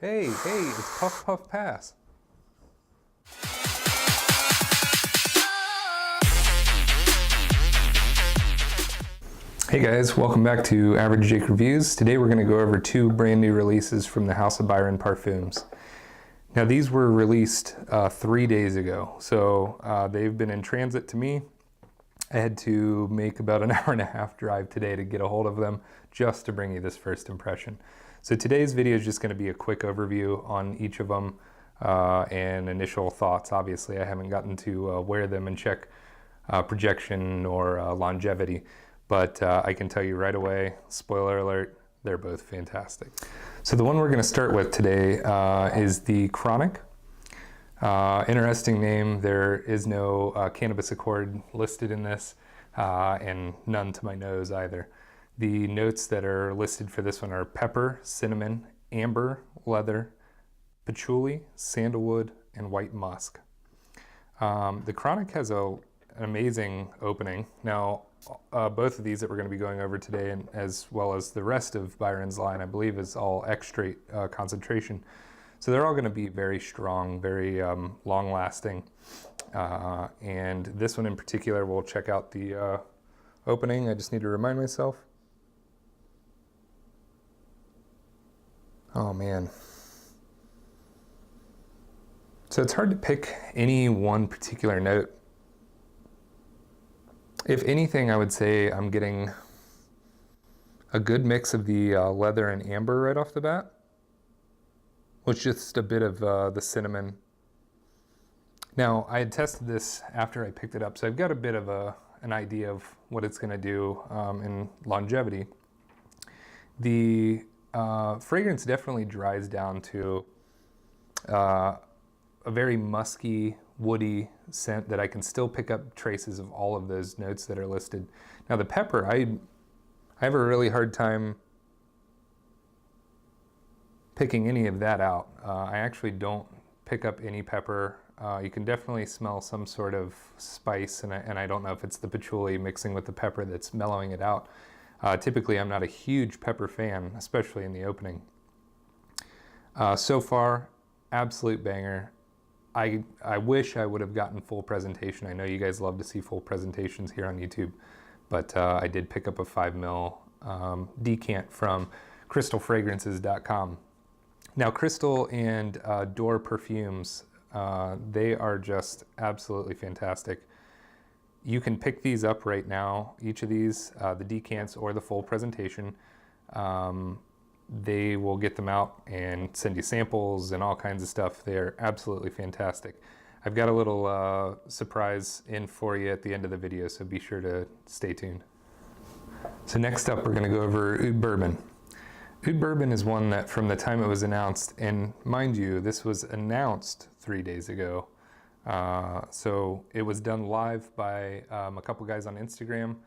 Hey, it's Puff Puff Pass. Hey guys, welcome back to Average Jake Reviews. Today we're going to go over two brand new releases from the House of Byron Parfums. Now these were released 3 days ago, so they've been in transit to me. I had to make about an hour and a half drive today to get a hold of them just to bring you this first impression. So today's video is just going to be a quick overview on each of them and initial thoughts. Obviously I haven't gotten to wear them and check projection or longevity, but I can tell you right away, spoiler alert, they're both fantastic. So the one we're going to start with today is the Chronic. Interesting name. There is no cannabis accord listed in this, and none to my nose either. The notes that are listed for this one are pepper, cinnamon, amber, leather, patchouli, sandalwood, and white musk. The Chronic has an amazing opening. Now, both of these that we're going to be going over today, and as well as the rest of Byron's line, I believe is all extrait concentration. So they're all going to be very strong, very long-lasting. And this one in particular, we'll check out the opening. I just need to remind myself. Oh man. So it's hard to pick any one particular note. If anything, I would say I'm getting a good mix of the leather and amber right off the bat, with just a bit of the cinnamon. Now, I had tested this after I picked it up, so I've got a bit of an idea of what it's going to do in longevity. The fragrance definitely dries down to a very musky, woody scent that I can still pick up traces of all of those notes that are listed. Now the pepper, I have a really hard time picking any of that out. I actually don't pick up any pepper. You can definitely smell some sort of spice, and I don't know if it's the patchouli mixing with the pepper that's mellowing it out. Typically I'm not a huge pepper fan, especially in the opening. So far, absolute banger. I wish I would have gotten full presentation. I know you guys love to see full presentations here on YouTube, but I did pick up a 5 ml decant from crystalfragrances.com. Now Crystal and Door Perfumes, they are just absolutely fantastic. You can pick these up right now, each of these, the decants or the full presentation. They will get them out and send you samples and all kinds of stuff. They're absolutely fantastic. I've got a little surprise in for you at the end of the video, so be sure to stay tuned. So next up, we're going to go over Oud Bourbon. Oud Bourbon is one that from the time it was announced, and mind you, this was announced 3 days ago. So it was done live by a couple guys on Instagram.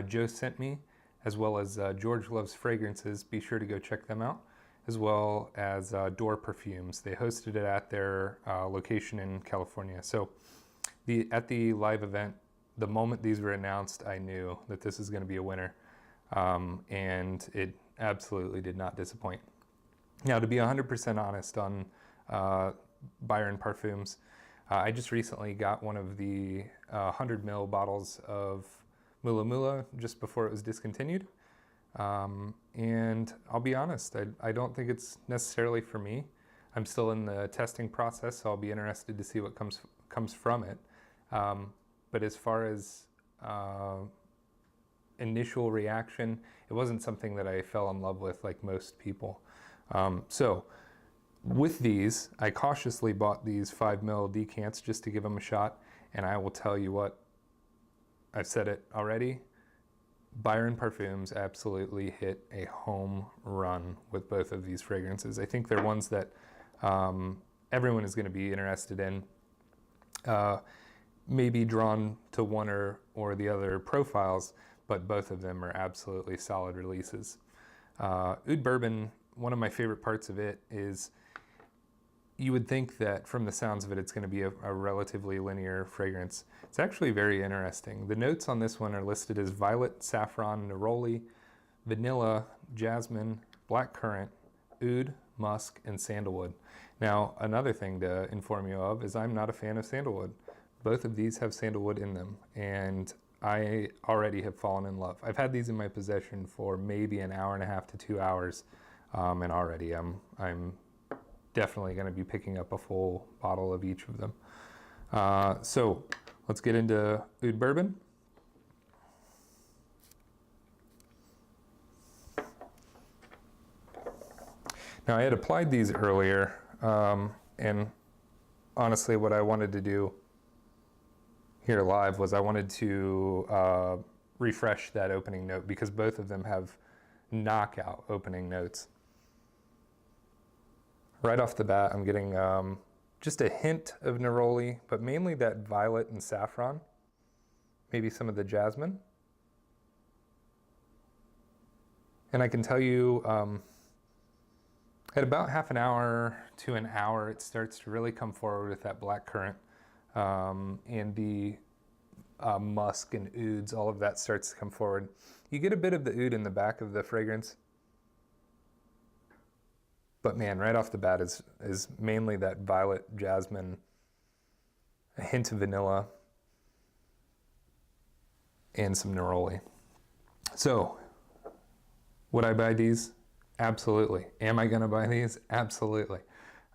Joe sent me, as well as George Loves Fragrances. Be sure to go check them out, as well as Door Perfumes. They hosted it at their location in California. So at the live event, the moment these were announced, I knew that this is going to be a winner, and it absolutely did not disappoint. Now, to be 100% honest on Byron Parfums, I just recently got one of the 100 ml bottles of Mula Mula just before it was discontinued, and I'll be honest, I don't think it's necessarily for me. I'm still in the testing process, so I'll be interested to see what comes from it. But as far as initial reaction, it wasn't something that I fell in love with like most people. So with these, I cautiously bought these 5 ml decants just to give them a shot, and I will tell you what, I've said it already, Byron Parfums absolutely hit a home run with both of these fragrances. I think they're ones that everyone is going to be interested in, maybe drawn to one or the other profiles, but both of them are absolutely solid releases. Oud Bourbon, one of my favorite parts of it is you would think that from the sounds of it, it's going to be a relatively linear fragrance. It's actually very interesting. The notes on this one are listed as violet, saffron, neroli, vanilla, jasmine, black currant, oud, musk, and sandalwood. Now, another thing to inform you of is I'm not a fan of sandalwood. Both of these have sandalwood in them, and I already have fallen in love. I've had these in my possession for maybe an hour and a half to 2 hours, and already I'm definitely going to be picking up a full bottle of each of them. So let's get into Oud Bourbon. Now, I had applied these earlier, and honestly what I wanted to do here live was I wanted to refresh that opening note, because both of them have knockout opening notes. Right off the bat, I'm getting just a hint of neroli, but mainly that violet and saffron, maybe some of the jasmine. And I can tell you, at about half an hour to an hour, it starts to really come forward with that black currant, and the musk and ouds, all of that starts to come forward. You get a bit of the oud in the back of the fragrance, but man, right off the bat is mainly that violet, jasmine, a hint of vanilla, and some neroli. So, would I buy these? Absolutely. Am I going to buy these? Absolutely.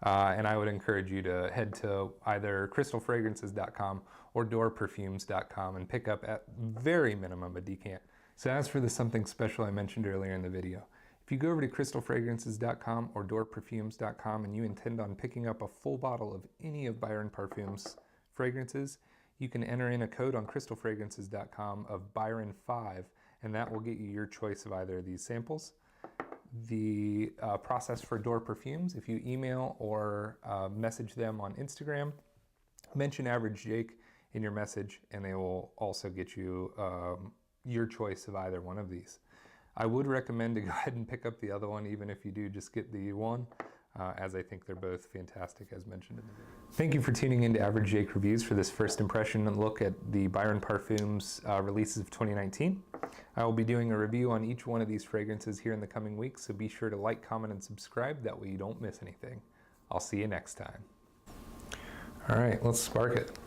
And I would encourage you to head to either crystalfragrances.com or doorperfumes.com and pick up at very minimum a decant. So as for the something special I mentioned earlier in the video, if you go over to crystalfragrances.com or doorperfumes.com and you intend on picking up a full bottle of any of Byron Parfums fragrances, you can enter in a code on crystalfragrances.com of Byron5, and that will get you your choice of either of these samples. The process for Door Perfumes, if you email or message them on Instagram, mention Average Jake in your message, and they will also get you your choice of either one of these. I would recommend to go ahead and pick up the other one, even if you do just get the one, as I think they're both fantastic, as mentioned in the video. Thank you for tuning in to Average Jake Reviews for this first impression and look at the Byron Parfums releases of 2019. I will be doing a review on each one of these fragrances here in the coming weeks, so be sure to like, comment, and subscribe. That way you don't miss anything. I'll see you next time. All right, let's spark it.